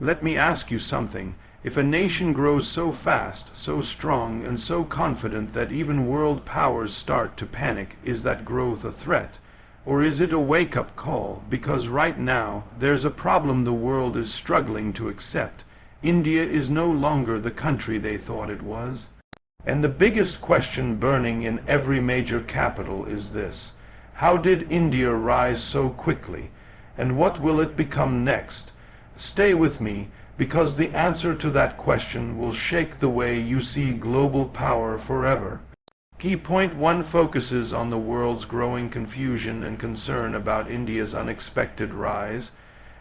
Let me ask you something. If a nation grows so fast, so strong, and so confident that even world powers start to panic, is that growth a threat? Or is it a wake-up call? Because right now, there's a problem the world is struggling to accept. India is no longer the country they thought it was. And the biggest question burning in every major capital is this: how did India rise so quickly? And what will it become next? Stay with me, because the answer to that question will shake the way you see global power forever. Key point 1 focuses on the world's growing confusion and concern about India's unexpected rise.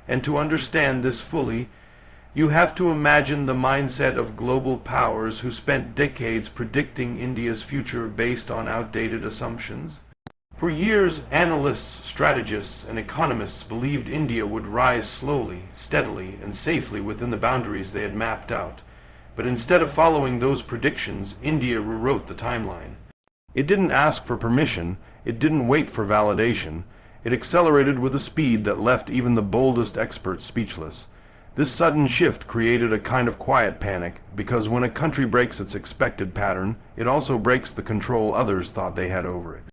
And to understand this fully, you have to imagine the mindset of global powers who spent decades predicting India's future based on outdated assumptions. For years, analysts, strategists, and economists believed India would rise slowly, steadily, and safely within the boundaries they had mapped out. But instead of following those predictions, India rewrote the timeline. It didn't ask for permission, it didn't wait for validation, it accelerated with a speed that left even the boldest experts speechless. This sudden shift created a kind of quiet panic, because when a country breaks its expected pattern, it also breaks the control others thought they had over it.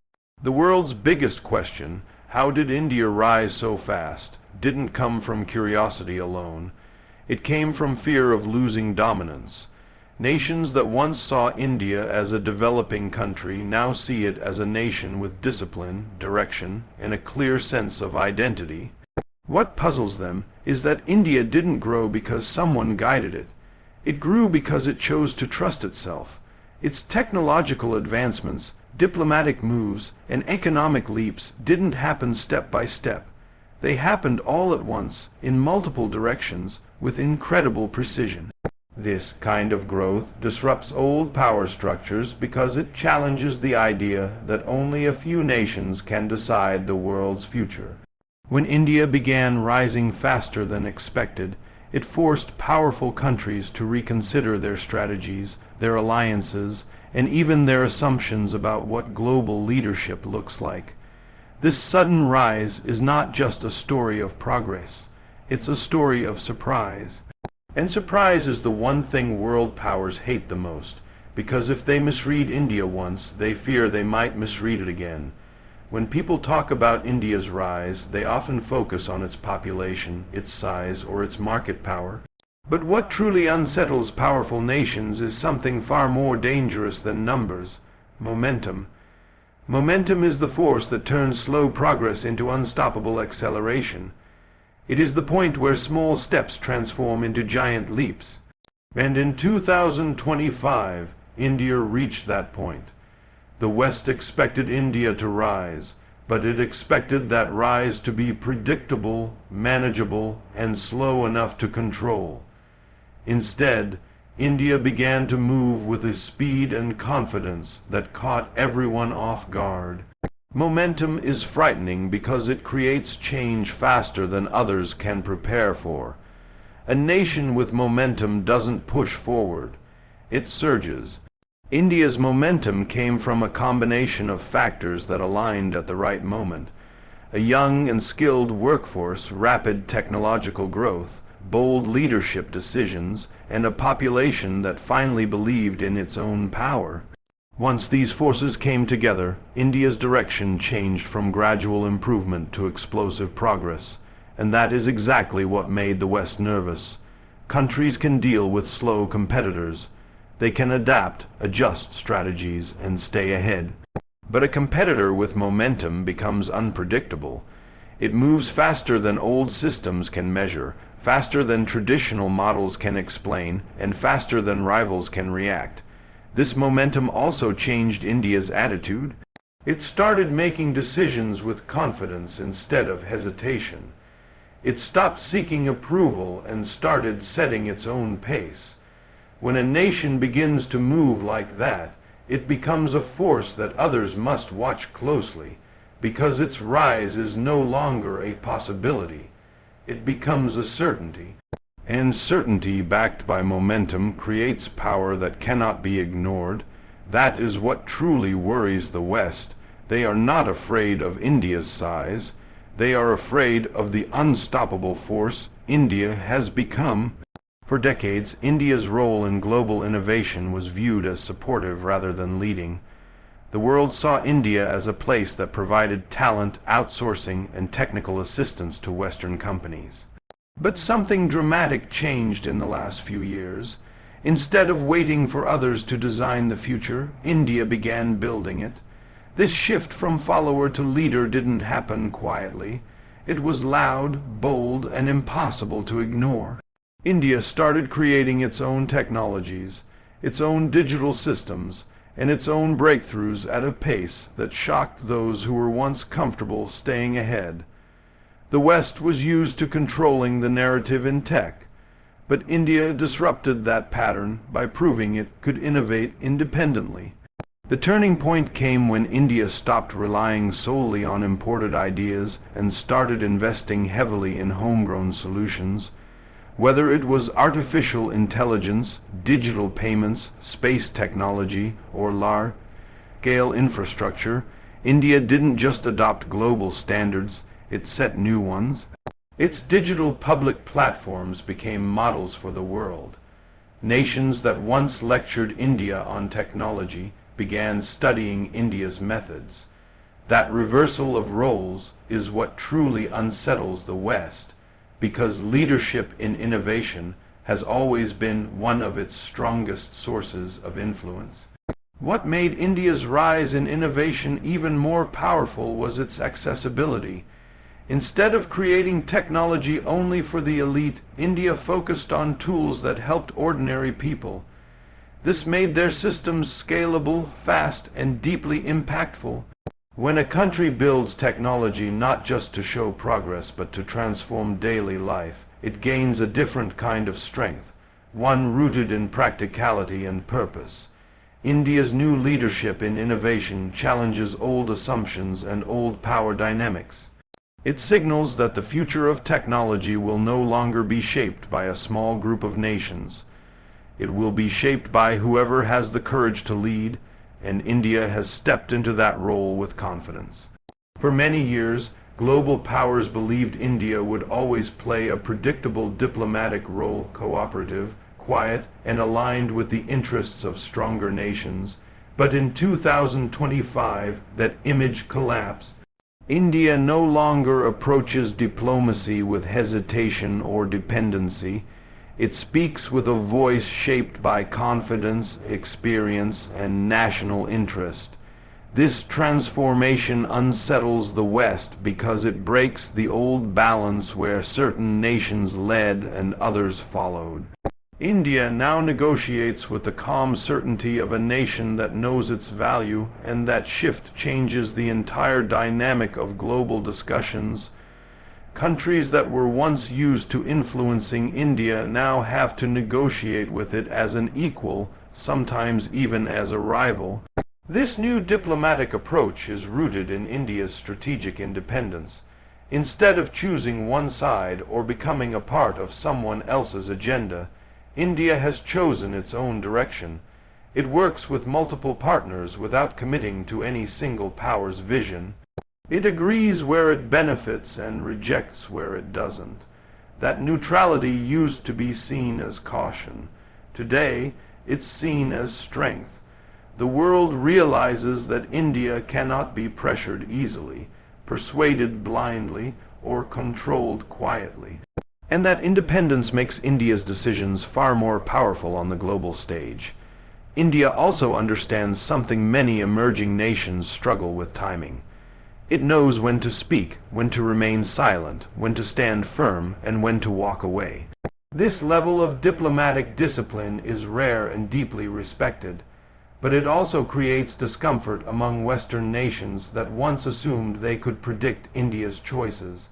The world's biggest question, how did India rise so fast, didn't come from curiosity alone. It came from fear of losing dominance. Nations that once saw India as a developing country now see it as a nation with discipline, direction, and a clear sense of identity. What puzzles them is that India didn't grow because someone guided it. It grew because it chose to trust itself. Its technological advancements, diplomatic moves, and economic leaps didn't happen step by step. They happened all at once, in multiple directions, with incredible precision. This kind of growth disrupts old power structures because it challenges the idea that only a few nations can decide the world's future. When India began rising faster than expected, it forced powerful countries to reconsider their strategies, their alliances, and even their assumptions about what global leadership looks like. This sudden rise is not just a story of progress, it's a story of surprise. And surprise is the one thing world powers hate the most, because if they misread India once, they fear they might misread it again. When people talk about India's rise, they often focus on its population, its size, or its market power. But what truly unsettles powerful nations is something far more dangerous than numbers: momentum. Momentum is the force that turns slow progress into unstoppable acceleration. It is the point where small steps transform into giant leaps. And in 2025, India reached that point. The West expected India to rise, but it expected that rise to be predictable, manageable, and slow enough to control. Instead, India began to move with a speed and confidence that caught everyone off guard. Momentum is frightening because it creates change faster than others can prepare for. A nation with momentum doesn't push forward, it surges. India's momentum came from a combination of factors that aligned at the right moment: a young and skilled workforce, rapid technological growth, bold leadership decisions, and a population that finally believed in its own power. Once these forces came together, India's direction changed from gradual improvement to explosive progress, and that is exactly what made the West nervous. Countries can deal with slow competitors. They can adapt, adjust strategies, and stay ahead. But a competitor with momentum becomes unpredictable. It moves faster than old systems can measure, faster than traditional models can explain, and faster than rivals can react. This momentum also changed India's attitude. It started making decisions with confidence instead of hesitation. It stopped seeking approval and started setting its own pace. When a nation begins to move like that, it becomes a force that others must watch closely, because its rise is no longer a possibility. It becomes a certainty. And certainty backed by momentum creates power that cannot be ignored. That is what truly worries the West. They are not afraid of India's size. They are afraid of the unstoppable force India has become. For decades, India's role in global innovation was viewed as supportive rather than leading. The world saw India as a place that provided talent, outsourcing, and technical assistance to Western companies. But something dramatic changed in the last few years. Instead of waiting for others to design the future, India began building it. This shift from follower to leader didn't happen quietly. It was loud, bold, and impossible to ignore. India started creating its own technologies, its own digital systems, and its own breakthroughs at a pace that shocked those who were once comfortable staying ahead. The West was used to controlling the narrative in tech, but India disrupted that pattern by proving it could innovate independently. The turning point came when India stopped relying solely on imported ideas and started investing heavily in homegrown solutions. Whether it was artificial intelligence, digital payments, space technology, or large-scale infrastructure, India didn't just adopt global standards, it set new ones. Its digital public platforms became models for the world. Nations that once lectured India on technology began studying India's methods. That reversal of roles is what truly unsettles the West, because leadership in innovation has always been one of its strongest sources of influence. What made India's rise in innovation even more powerful was its accessibility. Instead of creating technology only for the elite, India focused on tools that helped ordinary people. This made their systems scalable, fast, and deeply impactful. When a country builds technology not just to show progress but to transform daily life, it gains a different kind of strength, one rooted in practicality and purpose. India's new leadership in innovation challenges old assumptions and old power dynamics. It signals that the future of technology will no longer be shaped by a small group of nations. It will be shaped by whoever has the courage to lead, and India has stepped into that role with confidence. For many years, global powers believed India would always play a predictable diplomatic role, cooperative, quiet, and aligned with the interests of stronger nations. But in 2025, that image collapsed. India no longer approaches diplomacy with hesitation or dependency. It speaks with a voice shaped by confidence, experience, and national interest. This transformation unsettles the West because it breaks the old balance where certain nations led and others followed. India now negotiates with the calm certainty of a nation that knows its value, and that shift changes the entire dynamic of global discussions. Countries that were once used to influencing India now have to negotiate with it as an equal, sometimes even as a rival. This new diplomatic approach is rooted in India's strategic independence. Instead of choosing one side or becoming a part of someone else's agenda, India has chosen its own direction. It works with multiple partners without committing to any single power's vision. It agrees where it benefits and rejects where it doesn't. That neutrality used to be seen as caution. Today, it's seen as strength. The world realizes that India cannot be pressured easily, persuaded blindly, or controlled quietly. And that independence makes India's decisions far more powerful on the global stage. India also understands something many emerging nations struggle with: timing. It knows when to speak, when to remain silent, when to stand firm, and when to walk away. This level of diplomatic discipline is rare and deeply respected, but it also creates discomfort among Western nations that once assumed they could predict India's choices.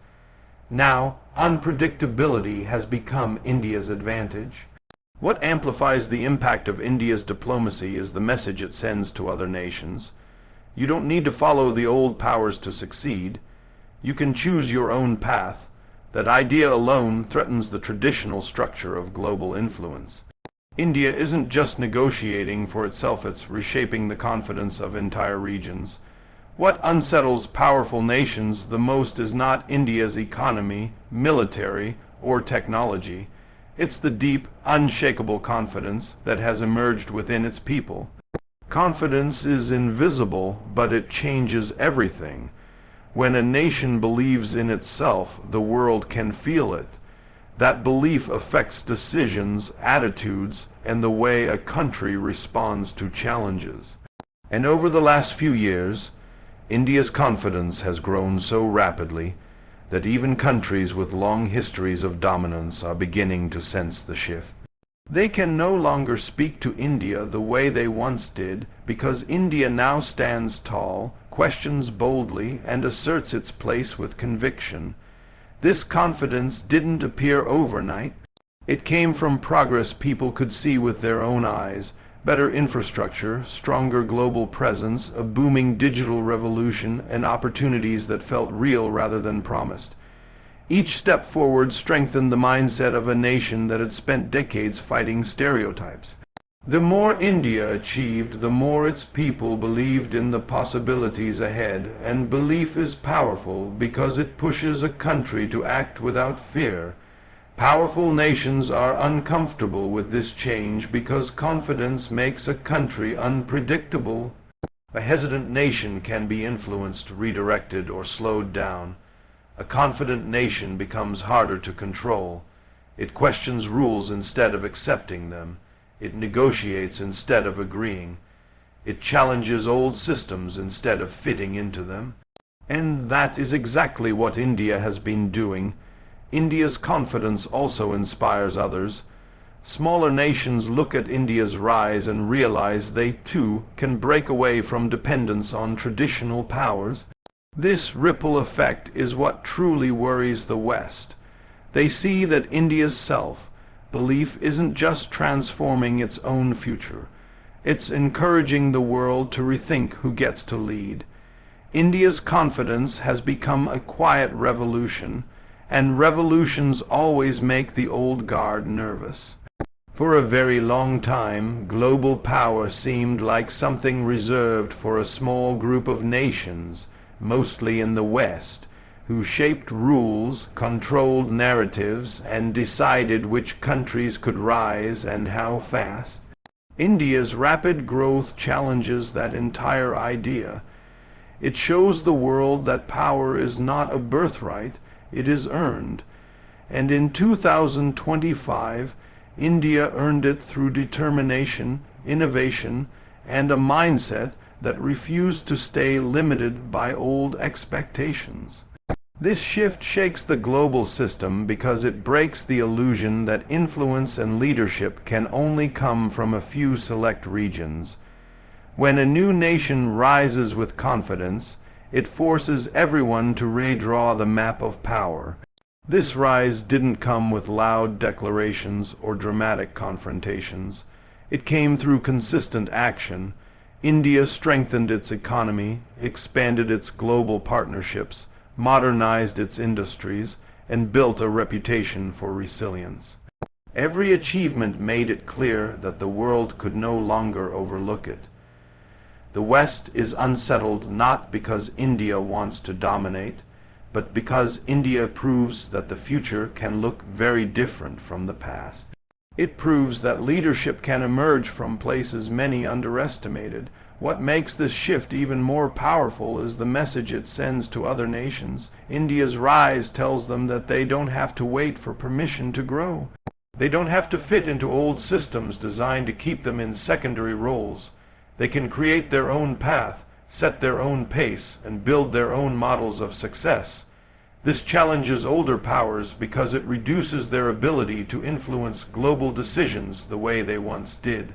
Now, unpredictability has become India's advantage. What amplifies the impact of India's diplomacy is the message it sends to other nations. You don't need to follow the old powers to succeed. You can choose your own path. That idea alone threatens the traditional structure of global influence. India isn't just negotiating for itself, it's reshaping the confidence of entire regions. What unsettles powerful nations the most is not India's economy, military, or technology. It's the deep, unshakable confidence that has emerged within its people. Confidence is invisible, but it changes everything. When a nation believes in itself, the world can feel it. That belief affects decisions, attitudes, and the way a country responds to challenges. And over the last few years, India's confidence has grown so rapidly that even countries with long histories of dominance are beginning to sense the shift. They can no longer speak to India the way they once did, because India now stands tall, questions boldly, and asserts its place with conviction. This confidence didn't appear overnight. It came from progress people could see with their own eyes: better infrastructure, stronger global presence, a booming digital revolution, and opportunities that felt real rather than promised. Each step forward strengthened the mindset of a nation that had spent decades fighting stereotypes. The more India achieved, the more its people believed in the possibilities ahead, and belief is powerful because it pushes a country to act without fear. Powerful nations are uncomfortable with this change because confidence makes a country unpredictable. A hesitant nation can be influenced, redirected, or slowed down. A confident nation becomes harder to control. It questions rules instead of accepting them. It negotiates instead of agreeing. It challenges old systems instead of fitting into them. And that is exactly what India has been doing. India's confidence also inspires others. Smaller nations look at India's rise and realize they too can break away from dependence on traditional powers. This ripple effect is what truly worries the West. They see that India's self-belief isn't just transforming its own future. It's encouraging the world to rethink who gets to lead. India's confidence has become a quiet revolution, and revolutions always make the old guard nervous. For a very long time, global power seemed like something reserved for a small group of nations, mostly in the West, who shaped rules, controlled narratives, and decided which countries could rise and how fast. India's rapid growth challenges that entire idea. It shows the world that power is not a birthright, it is earned. And in 2025, India earned it through determination, innovation, and a mindset that refused to stay limited by old expectations. This shift shakes the global system because it breaks the illusion that influence and leadership can only come from a few select regions. When a new nation rises with confidence, it forces everyone to redraw the map of power. This rise didn't come with loud declarations or dramatic confrontations. It came through consistent action. India strengthened its economy, expanded its global partnerships, modernized its industries, and built a reputation for resilience. Every achievement made it clear that the world could no longer overlook it. The West is unsettled not because India wants to dominate, but because India proves that the future can look very different from the past. It proves that leadership can emerge from places many underestimated. What makes this shift even more powerful is the message it sends to other nations. India's rise tells them that they don't have to wait for permission to grow. They don't have to fit into old systems designed to keep them in secondary roles. They can create their own path, set their own pace, and build their own models of success. This challenges older powers because it reduces their ability to influence global decisions the way they once did.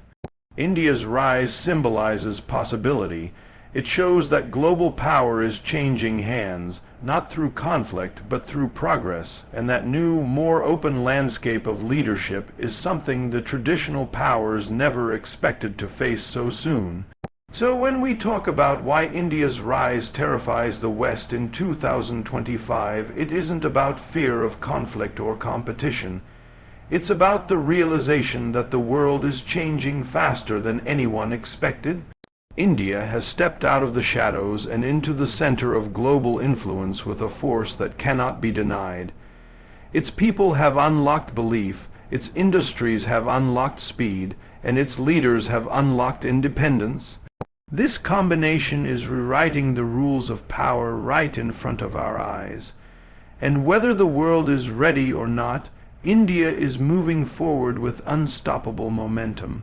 India's rise symbolizes possibility. It shows that global power is changing hands, not through conflict, but through progress, and that new, more open landscape of leadership is something the traditional powers never expected to face so soon. So when we talk about why India's rise terrifies the West in 2025, it isn't about fear of conflict or competition. It's about the realization that the world is changing faster than anyone expected. India has stepped out of the shadows and into the center of global influence with a force that cannot be denied. Its people have unlocked belief, its industries have unlocked speed, and its leaders have unlocked independence. This combination is rewriting the rules of power right in front of our eyes. And whether the world is ready or not, India is moving forward with unstoppable momentum.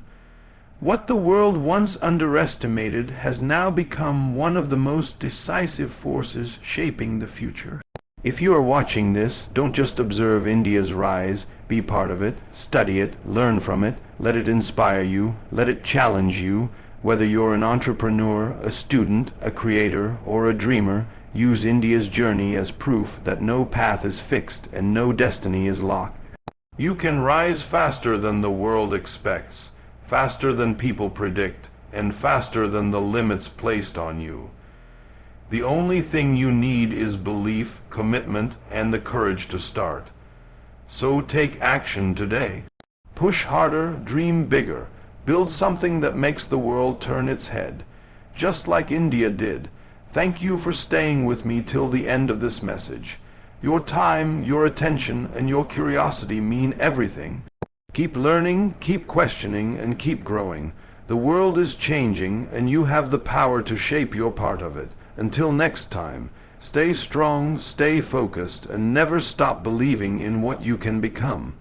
What the world once underestimated has now become one of the most decisive forces shaping the future. If you are watching this, don't just observe India's rise, be part of it, study it, learn from it, let it inspire you, let it challenge you. Whether you're an entrepreneur, a student, a creator, or a dreamer, use India's journey as proof that no path is fixed and no destiny is locked. You can rise faster than the world expects, faster than people predict, and faster than the limits placed on you. The only thing you need is belief, commitment, and the courage to start. So take action today. Push harder, dream bigger. Build something that makes the world turn its head, just like India did. Thank you for staying with me till the end of this message. Your time, your attention, and your curiosity mean everything. Keep learning, keep questioning, and keep growing. The world is changing, and you have the power to shape your part of it. Until next time, stay strong, stay focused, and never stop believing in what you can become.